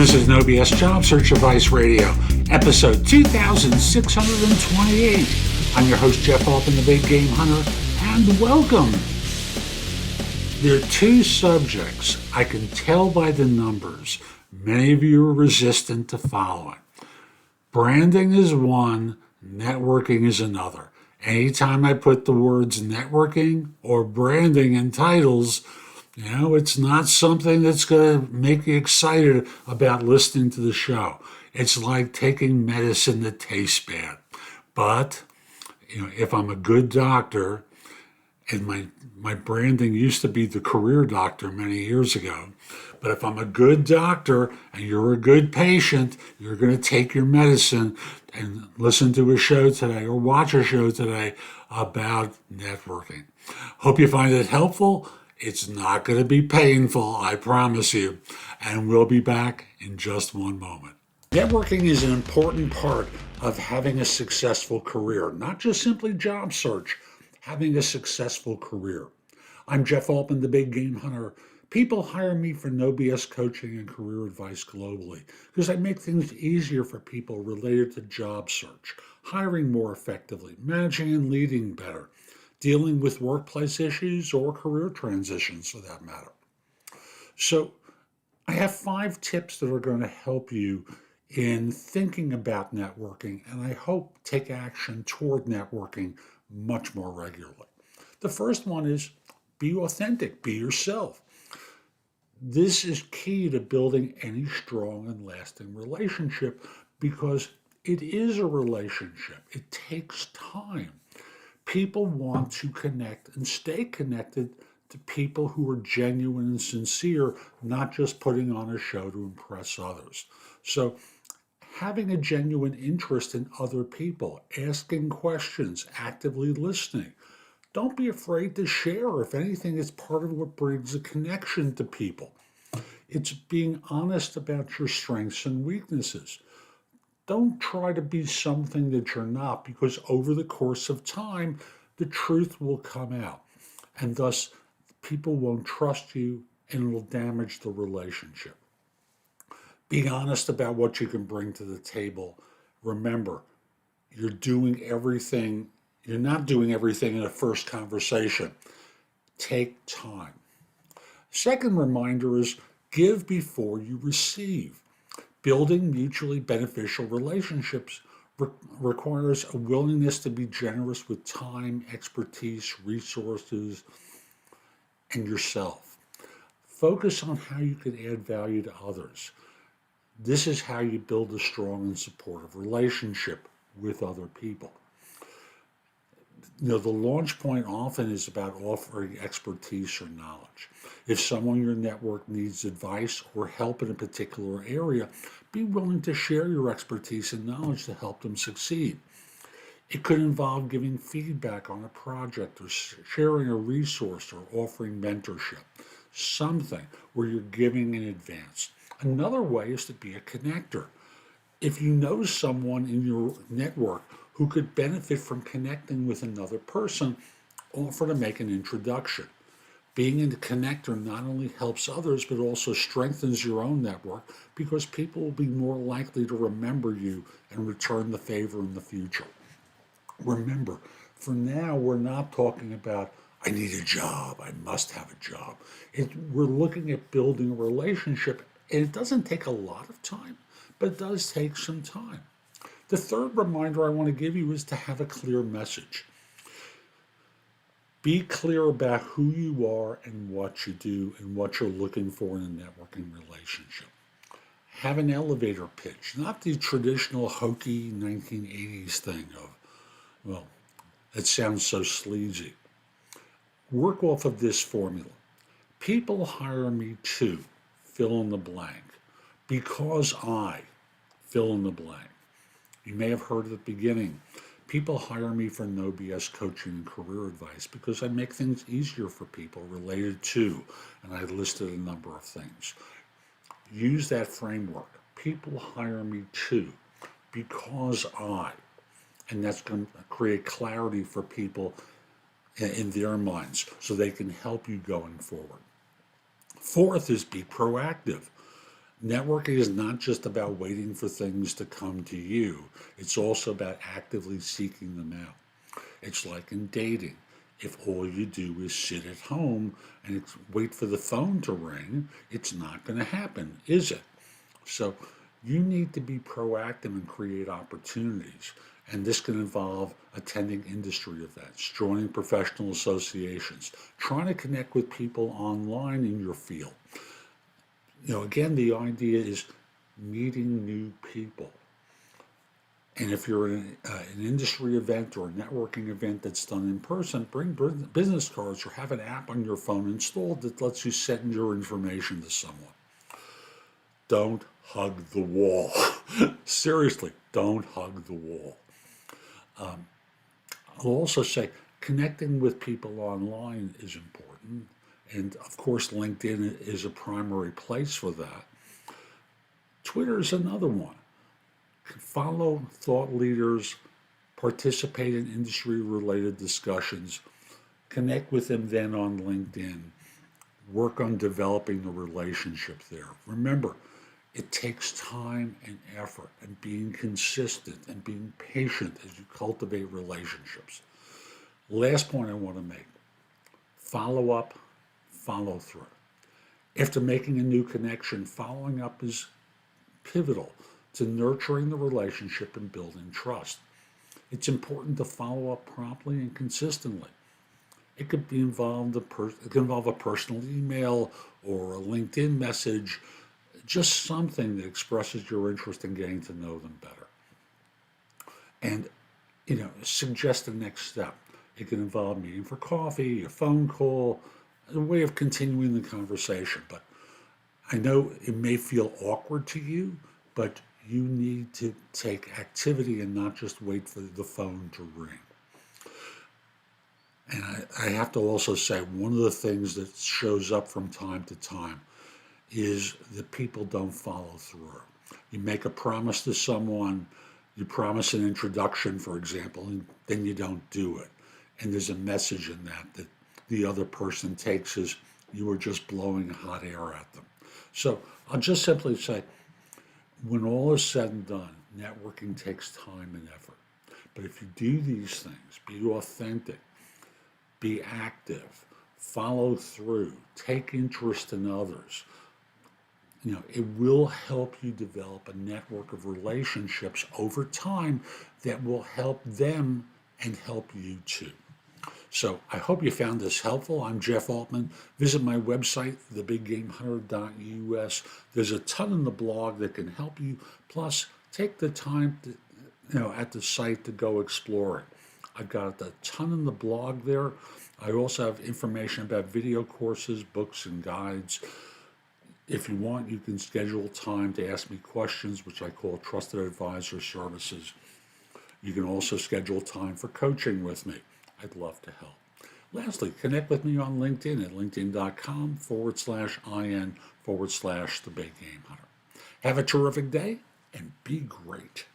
This is No BS Job Search Advice Radio, episode 2628. I'm your host, Jeff Altman, the Big Game Hunter, and welcome. There are two subjects I can tell by the numbers many of you are resistant to following. Branding is one, networking is another. Anytime I put the words networking or branding in titles, it's not something that's going to make you excited about listening to the show. It's like taking medicine that tastes bad. But, if I'm a good doctor, and my branding used to be the career doctor many years ago, but if I'm a good doctor and you're a good patient, you're going to take your medicine and listen to a show today or watch a show today about networking. Hope you find it helpful. It's not going to be painful, I promise you. And we'll be back in just one moment. Networking is an important part of having a successful career, not just simply job search, having a successful career. I'm Jeff Altman, the Big Game Hunter. People hire me for no BS coaching and career advice globally because I make things easier for people related to job search, hiring more effectively, managing and leading better, dealing with workplace issues or career transitions for that matter. So I have 5 tips that are going to help you in thinking about networking, and I hope take action toward networking much more regularly. The first one is be authentic, be yourself. This is key to building any strong and lasting relationship because it is a relationship. It takes time. People want to connect and stay connected to people who are genuine and sincere, not just putting on a show to impress others. So having a genuine interest in other people, asking questions, actively listening. Don't be afraid to share. If anything, it's part of what brings a connection to people. It's being honest about your strengths and weaknesses. Don't try to be something that you're not, because over the course of time, the truth will come out. And thus, people won't trust you and it will damage the relationship. Be honest about what you can bring to the table. Remember, you're not doing everything in a first conversation. Take time. Second reminder is give before you receive. Building mutually beneficial relationships requires a willingness to be generous with time, expertise, resources, and yourself. Focus on how you can add value to others. This is how you build a strong and supportive relationship with other people. The launch point often is about offering expertise or knowledge. If someone in your network needs advice or help in a particular area, be willing to share your expertise and knowledge to help them succeed. It could involve giving feedback on a project or sharing a resource or offering mentorship, something where you're giving in advance. Another way is to be a connector. If you know someone in your network who could benefit from connecting with another person, offer to make an introduction. Being a connector not only helps others, but also strengthens your own network because people will be more likely to remember you and return the favor in the future. Remember, for now, we're not talking about, I need a job, I must have a job. We're looking at building a relationship, and it doesn't take a lot of time, but it does take some time. The third reminder I want to give you is to have a clear message. Be clear about who you are and what you do and what you're looking for in a networking relationship. Have an elevator pitch, not the traditional hokey 1980s thing of, it sounds so sleazy. Work off of this formula. People hire me to fill in the blank because I fill in the blank. You may have heard at the beginning, people hire me for no BS coaching and career advice because I make things easier for people related to, and I listed a number of things. Use that framework. People hire me to because I, and that's going to create clarity for people in their minds so they can help you going forward. Fourth is be proactive. Networking is not just about waiting for things to come to you, it's also about actively seeking them out. It's like in dating. If all you do is sit at home and wait for the phone to ring, it's not going to happen, is it? So you need to be proactive and create opportunities. And this can involve attending industry events, joining professional associations, trying to connect with people online in your field. Again, the idea is meeting new people. And if you're in an industry event or a networking event that's done in person, bring business cards or have an app on your phone installed that lets you send your information to someone. Don't hug the wall. Seriously, don't hug the wall. I'll also say connecting with people online is important. And of course, LinkedIn is a primary place for that. Twitter is another one. Follow thought leaders, participate in industry related discussions, connect with them then on LinkedIn, work on developing the relationship there. Remember, it takes time and effort and being consistent and being patient as you cultivate relationships. Last point I want to make, follow up, follow through. After making a new connection, following up is pivotal to nurturing the relationship and building trust. It's important to follow up promptly and consistently. It could be involved it could involve a personal email or a LinkedIn message, just something that expresses your interest in getting to know them better. And suggest the next step. It can involve meeting for coffee, a phone call, a way of continuing the conversation. But I know it may feel awkward to you, but you need to take activity and not just wait for the phone to ring. And I have to also say, one of the things that shows up from time to time is that people don't follow through. You make a promise to someone, you promise an introduction, for example, and then you don't do it. And there's a message in that the other person takes as you were just blowing hot air at them. So I'll just simply say, when all is said and done, networking takes time and effort. But if you do these things, be authentic, be active, follow through, take interest in others, it will help you develop a network of relationships over time that will help them and help you too. So I hope you found this helpful. I'm Jeff Altman. Visit my website, thebiggamehunter.us. There's a ton in the blog that can help you. Plus, take the time to, at the site to go explore it. I've got a ton in the blog there. I also have information about video courses, books, and guides. If you want, you can schedule time to ask me questions, which I call Trusted Advisor Services. You can also schedule time for coaching with me. I'd love to help. Lastly, connect with me on LinkedIn at linkedin.com/IN/The Big Game Hunter. Have a terrific day and be great.